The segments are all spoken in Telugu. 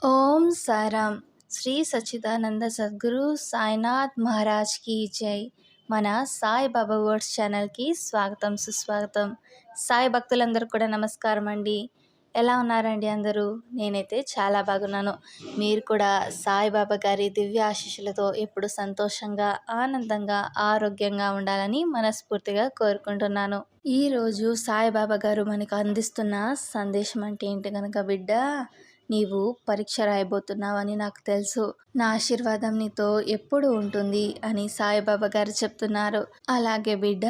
ఓం సాయిరామ్. శ్రీ సచ్చిదానంద సద్గురు సాయినాథ్ మహారాజ్ కి జై. మన సాయి బాబా వర్డ్స్ ఛానల్కి స్వాగతం సుస్వాగతం. సాయి భక్తులందరూ కూడా నమస్కారం అండి. ఎలా ఉన్నారండి అందరూ? నేనైతే చాలా బాగున్నాను. మీరు కూడా సాయిబాబా గారి దివ్య ఆశీస్సులతో ఎప్పుడు సంతోషంగా, ఆనందంగా, ఆరోగ్యంగా ఉండాలని మనస్ఫూర్తిగా కోరుకుంటున్నాను. ఈరోజు సాయిబాబా గారు మనకు అందిస్తున్న సందేశం అంటే ఏంటి కనుక, బిడ్డ, నీవు పరీక్ష రాయబోతున్నావని నాకు తెలుసు. నా ఆశీర్వాదం నీతో ఎప్పుడు ఉంటుంది అని సాయిబాబా గారు చెప్తున్నారు. అలాగే బిడ్డ,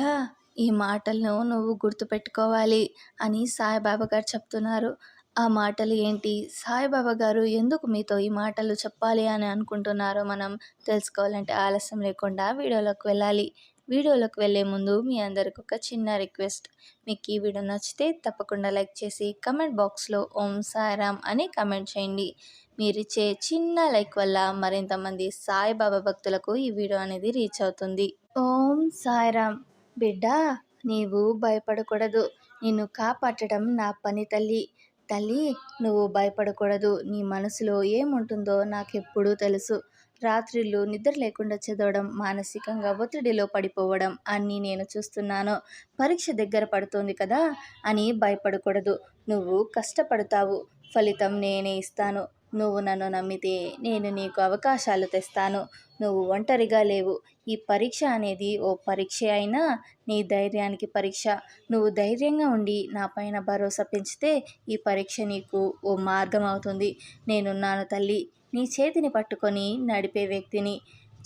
ఈ మాటలను నువ్వు గుర్తుపెట్టుకోవాలి అని సాయిబాబా గారు చెప్తున్నారు. ఆ మాటలు ఏంటి, సాయిబాబా గారు ఎందుకు మీతో ఈ మాటలు చెప్పాలి అని అనుకుంటున్నారో మనం తెలుసుకోవాలంటే ఆలస్యం లేకుండా వీడియోలోకి వెళ్ళాలి. వీడియోలోకి వెళ్ళే ముందు మీ అందరికి ఒక చిన్న రిక్వెస్ట్. మీకు ఈ వీడియో నచ్చితే తప్పకుండా లైక్ చేసి కమెంట్ బాక్స్లో ఓం సాయిరామ్ అని కమెంట్ చేయండి. మీరిచ్చే చిన్న లైక్ వల్ల మరింతమంది సాయిబాబా భక్తులకు ఈ వీడియో అనేది రీచ్ అవుతుంది. ఓం సాయిరామ్. బిడ్డ, నీవు భయపడకూడదు. నిన్ను కాపాడటం నా పని తల్లి. తల్లి, నువ్వు భయపడకూడదు. నీ మనసులో ఏముంటుందో నాకెప్పుడూ తెలుసు. రాత్రిళ్ళు నిద్ర లేకుండా చదవడం, మానసికంగా ఒత్తిడిలో పడిపోవడం అన్నీ నేను చూస్తున్నాను. పరీక్ష దగ్గర పడుతోంది కదా అని భయపడకూడదు. నువ్వు కష్టపడతావు, ఫలితం నేనే ఇస్తాను. నువ్వు నన్ను నమ్మితే నేను నీకు అవకాశాలు తెస్తాను. నువ్వు ఒంటరిగా లేవు. ఈ పరీక్ష అనేది ఓ పరీక్ష అయినా నీ ధైర్యానికి పరీక్ష. నువ్వు ధైర్యంగా ఉండి నా పైన భరోసా పెంచితే ఈ పరీక్ష నీకు ఓ మార్గం అవుతుంది. నేనున్నాను తల్లి. నీ చేతిని పట్టుకొని నడిపే వ్యక్తిని.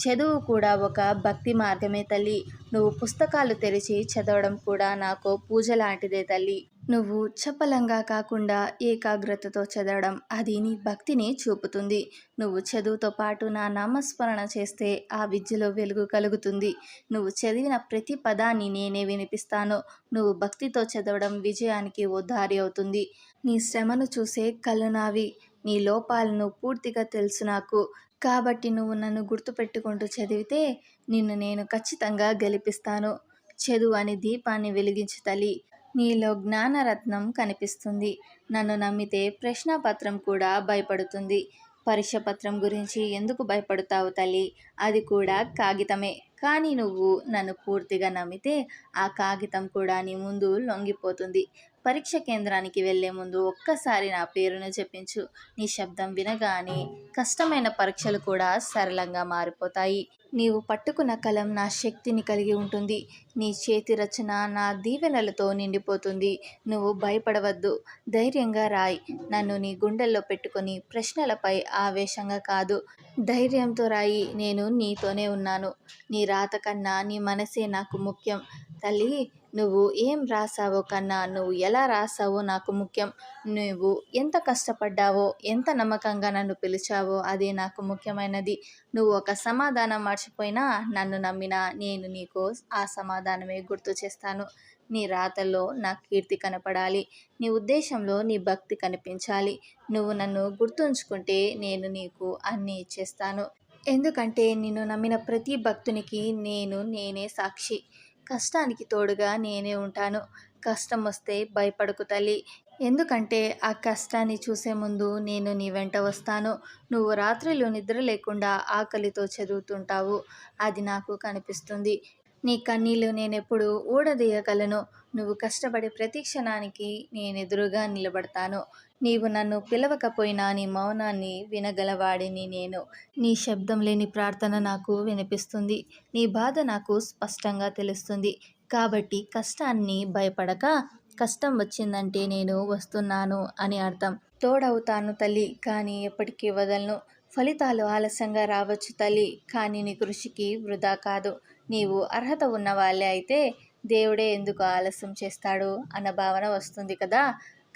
చదువు కూడా ఒక భక్తి మార్గమే తల్లి. నువ్వు పుస్తకాలు తెరిచి చదవడం కూడా నాకు పూజ లాంటిదే తల్లి. నువ్వు చపలంగా కాకుండా ఏకాగ్రతతో చదవడం అది నీ భక్తిని చూపుతుంది. నువ్వు చదువుతో పాటు నా నామస్మరణ చేస్తే ఆ విద్యలో వెలుగు కలుగుతుంది. నువ్వు చదివిన ప్రతి పదాన్ని నేనే వినిపిస్తాను. నువ్వు భక్తితో చదవడం విజయానికి ఓ దారి అవుతుంది. నీ శ్రమను చూసే కళ్ళు నావి. నీ లోపాలను పూర్తిగా తెలుసు నాకు. కాబట్టి నువ్వు నన్ను గుర్తుపెట్టుకుంటూ చదివితే నిన్ను నేను ఖచ్చితంగా గెలిపిస్తాను. చదువు అని దీపాన్ని వెలిగించు తల్లి. నీలో జ్ఞానరత్నం కనిపిస్తుంది. నన్ను నమ్మితే ప్రశ్నపత్రం కూడా భయపడుతుంది. పరీక్ష పత్రం గురించి ఎందుకు భయపడతావు తల్లి? అది కూడా కాగితమే. కానీ నువ్వు నన్ను పూర్తిగా నమ్మితే ఆ కాగితం కూడా నీ ముందు లొంగిపోతుంది. పరీక్ష కేంద్రానికి వెళ్లే ముందు ఒక్కసారి నా పేరును జపించు. నీ శబ్దం వినగానే కష్టమైన పరీక్షలు కూడా సరళంగా మారిపోతాయి. నీవు పట్టుకున్న కలం నా శక్తిని కలిగి ఉంటుంది. నీ చేతి రచన నా దీవెనలతో నిండిపోతుంది. నువ్వు భయపడవద్దు, ధైర్యంగా రాయి. నన్ను నీ గుండెల్లో పెట్టుకొని ప్రశ్నలపై ఆవేశంగా కాదు, ధైర్యంతో రాయి. నేను నీతోనే ఉన్నాను. నీ రాత కన్నా నీ మనసే నాకు ముఖ్యం తల్లి. నువ్వు ఏం రాసావో కన్నా నువ్వు ఎలా రాసావో నాకు ముఖ్యం. నువ్వు ఎంత కష్టపడ్డావో, ఎంత నమ్మకంగా నన్ను పిలిచావో అదే నాకు ముఖ్యమైనది. నువ్వు ఒక సమాధానం మర్చిపోయినా నన్ను నమ్మినా నేను నీకు ఆ సమాధానమే గుర్తు చేస్తాను. నీ రాతల్లో నా కీర్తి కనపడాలి. నీ ఉద్దేశంలో నీ భక్తి కనిపించాలి. నువ్వు నన్ను గుర్తుంచుకుంటే నేను నీకు అన్నీ ఇచ్చేస్తాను. ఎందుకంటే నిన్ను నమ్మిన ప్రతి భక్తునికి నేనే సాక్షి. కష్టానికి తోడుగా నేనే ఉంటాను. కష్టం వస్తే భయపడకు తల్లి. ఎందుకంటే ఆ కష్టాన్ని చూసే ముందు నేను నీ వెంట వస్తాను. నువ్వు రాత్రిలో నిద్ర లేకుండా ఆకలితో చదువుతుంటావు, అది నాకు కనిపిస్తుంది. నీ కన్నీళ్ళు నేనెప్పుడు ఊడదీయగలను. నువ్వు కష్టపడే ప్రతి క్షణానికి నేనెదురుగా నిలబడతాను. నీవు నన్ను పిలవకపోయినా నీ మౌనాన్ని వినగలవాడిని నేను. నీ శబ్దం లేని ప్రార్థన నాకు వినిపిస్తుంది. నీ బాధ నాకు స్పష్టంగా తెలుస్తుంది. కాబట్టి కష్టాన్ని భయపడక, కష్టం వచ్చిందంటే నేను వస్తున్నాను అని అర్థం. తోడవుతాను తల్లి, కానీ ఎప్పటికీ వదలను. ఫలితాలు ఆలస్యంగా రావచ్చు తల్లి, కానీ నీ కృషికి వృధా కాదు. నీవు అర్హత ఉన్న వాళ్ళే అయితే దేవుడే ఎందుకు ఆలస్యం చేస్తాడు అన్న భావన వస్తుంది కదా.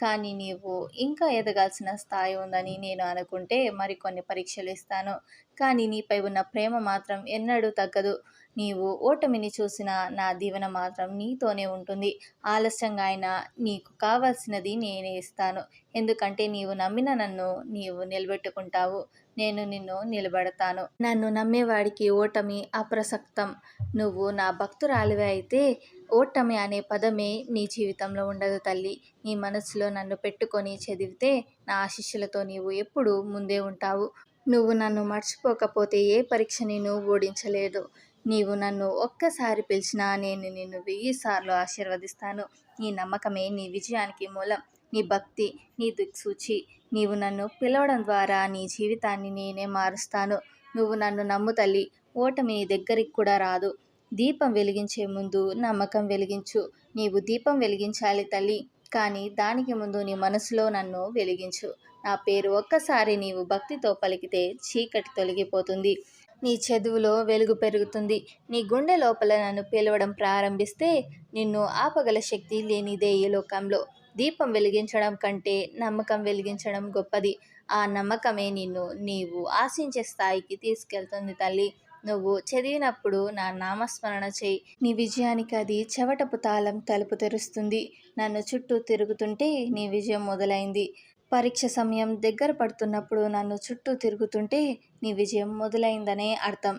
కానీ నీవు ఇంకా ఎదగాల్సిన స్థాయి ఉందని నేను అనుకుంటే మరికొన్ని పరీక్షలు ఇస్తాను. కానీ నీపై ఉన్న ప్రేమ మాత్రం ఎన్నడూ తగ్గదు. నీవు ఓటమిని చూసిన నా దీవెన మాత్రం నీతోనే ఉంటుంది. ఆలస్యంగా అయినా నీకు కావాల్సినది నేనే ఇస్తాను. ఎందుకంటే నీవు నమ్మిన నన్ను నీవు నిలబెట్టుకుంటావు. నేను నిన్ను నిలబెడతాను. నన్ను నమ్మేవాడికి ఓటమి అప్రసక్తం. నువ్వు నా భక్తురాలివే అయితే ఓటమి అనే పదమే నీ జీవితంలో ఉండదు తల్లి. నీ మనసులో నన్ను పెట్టుకొని చదివితే నా ఆశీస్సులతో నీవు ఎప్పుడూ ముందే ఉంటావు. నువ్వు నన్ను మర్చిపోకపోతే ఏ పరీక్ష నిన్ను ఓడించలేదు. నీవు నన్ను ఒక్కసారి పిలిచినా నేను నిన్ను 1000 సార్లు ఆశీర్వదిస్తాను. నీ నమ్మకమే నీ విజయానికి మూలం. నీ భక్తి నీ దిక్సూచి. నీవు నన్ను పిలవడం ద్వారా నీ జీవితాన్ని నేనే మారుస్తాను. నువ్వు నన్ను నమ్ము తల్లి. ఓటమి నీ దగ్గరికి కూడా రాదు. దీపం వెలిగించే ముందు నమ్మకం వెలిగించు. నీవు దీపం వెలిగించాలి తల్లి. కానీ దానికి ముందు నీ మనసులో నన్ను వెలిగించు. నా పేరు ఒక్కసారి నీవు భక్తితో పలికితే చీకటి తొలగిపోతుంది. నీ చదువులో వెలుగు పెరుగుతుంది. నీ గుండె లోపల నన్ను పిలవడం ప్రారంభిస్తే నిన్ను ఆపగల శక్తి లేనిదే ఈ లోకంలో. దీపం వెలిగించడం కంటే నమ్మకం వెలిగించడం గొప్పది. ఆ నమ్మకమే నీవు ఆశించే స్థాయికి తీసుకెళ్తుంది తల్లి. నువ్వు చదివినప్పుడు నా నామస్మరణ చేయి. నీ విజయానికి అది చెవటపు తాళం తలుపు తెరుస్తుంది. నన్ను చుట్టూ తిరుగుతుంటే నీ విజయం మొదలైంది. పరీక్ష సమయం దగ్గర పడుతున్నప్పుడు నన్ను చుట్టూ తిరుగుతుంటే నీ విజయం మొదలైందనే అర్థం.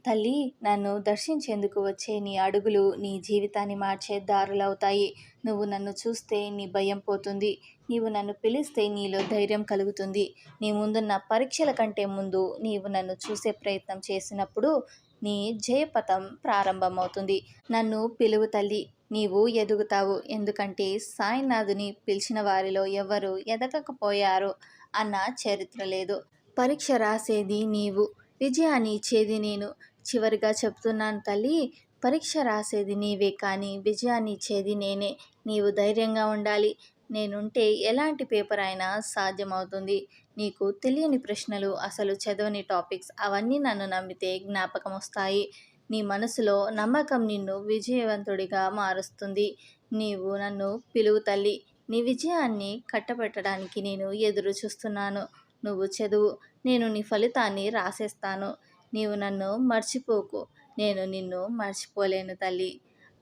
తల్లి, నన్ను దర్శించేందుకు వచ్చే నీ అడుగులు నీ జీవితాన్ని మార్చే దారులవుతాయి. నువ్వు నన్ను చూస్తే నీ భయం పోతుంది. నీవు నన్ను పిలిస్తే నీలో ధైర్యం కలుగుతుంది. నీ ముందున్న పరీక్షల కంటే ముందు నీవు నన్ను చూసే ప్రయత్నం చేసినప్పుడు నీ జయపథం ప్రారంభమవుతుంది. నన్ను పిలువు తల్లి, నీవు ఎదుగుతావు. ఎందుకంటే సాయినాథుని పిలిచిన వారిలో ఎవరు ఎదగకపోయారో అన్న చరిత్ర లేదు. పరీక్ష రాసేది నీవు, విజయాన్ని ఇచ్చేది నేను. చివరిగా చెప్తున్నాను తల్లి, పరీక్ష రాసేది నీవే కానీ విజయాన్ని ఇచ్చేది నేనే. నీవు ధైర్యంగా ఉండాలి. నేనుంటే ఎలాంటి పేపర్ అయినా సాధ్యమవుతుంది. నీకు తెలియని ప్రశ్నలు, అసలు చదవని టాపిక్స్ అవన్నీ నన్ను నమ్మితే జ్ఞాపకం వస్తాయి. నీ మనసులో నమ్మకం నిన్ను విజయవంతుడిగా మారుస్తుంది. నీవు నన్ను పిలువు తల్లి. నీ విజయాన్ని కట్టబెట్టడానికి నేను ఎదురు చూస్తున్నాను. నువ్వు చదువు, నేను నీ ఫలితాన్ని రాసేస్తాను. నీవు నన్ను మర్చిపోకు, నేను నిన్ను మర్చిపోలేను తల్లి.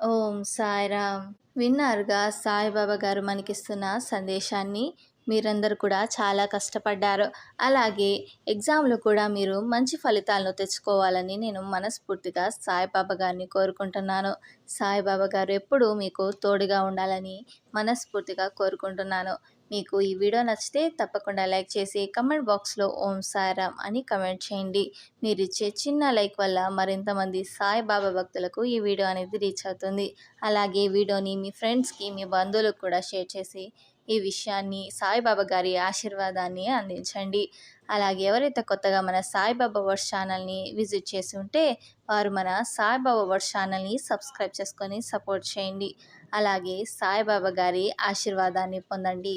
ఓం సాయిరామ్. విన్నారుగా సాయిబాబా గారు మనకిస్తున్న సందేశాన్ని. మీరందరూ కూడా చాలా కష్టపడ్డారు. అలాగే ఎగ్జామ్లో కూడా మీరు మంచి ఫలితాలను తెచ్చుకోవాలని నేను మనస్ఫూర్తిగా సాయిబాబా గారిని కోరుకుంటున్నాను. సాయిబాబా గారు ఎప్పుడూ మీకు తోడుగా ఉండాలని మనస్ఫూర్తిగా కోరుకుంటున్నాను. మీకు ఈ వీడియో నచ్చితే తప్పకుండా లైక్ చేసి కమెంట్ బాక్స్లో ఓం సాయిరామ్ అని కమెంట్ చేయండి. మీరిచ్చే చిన్న లైక్ వల్ల మరింత మంది సాయిబాబా భక్తులకు ఈ వీడియో అనేది రీచ్ అవుతుంది. అలాగే వీడియోని మీ ఫ్రెండ్స్కి, మీ బంధువులకు కూడా షేర్ చేసి ఈ విషయాన్ని, సాయిబాబా గారి ఆశీర్వాదాన్ని అందించండి. అలాగే ఎవరైతే కొత్తగా మన సాయిబాబా వర్డ్స్ ఛానల్ని విజిట్ చేసి ఉంటే వారు మన సాయిబాబా వర్డ్స్ ఛానల్ని సబ్స్క్రైబ్ చేసుకొని సపోర్ట్ చేయండి. అలాగే సాయిబాబా గారి ఆశీర్వాదాన్ని పొందండి.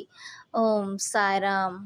ఓం సాయిరామ్.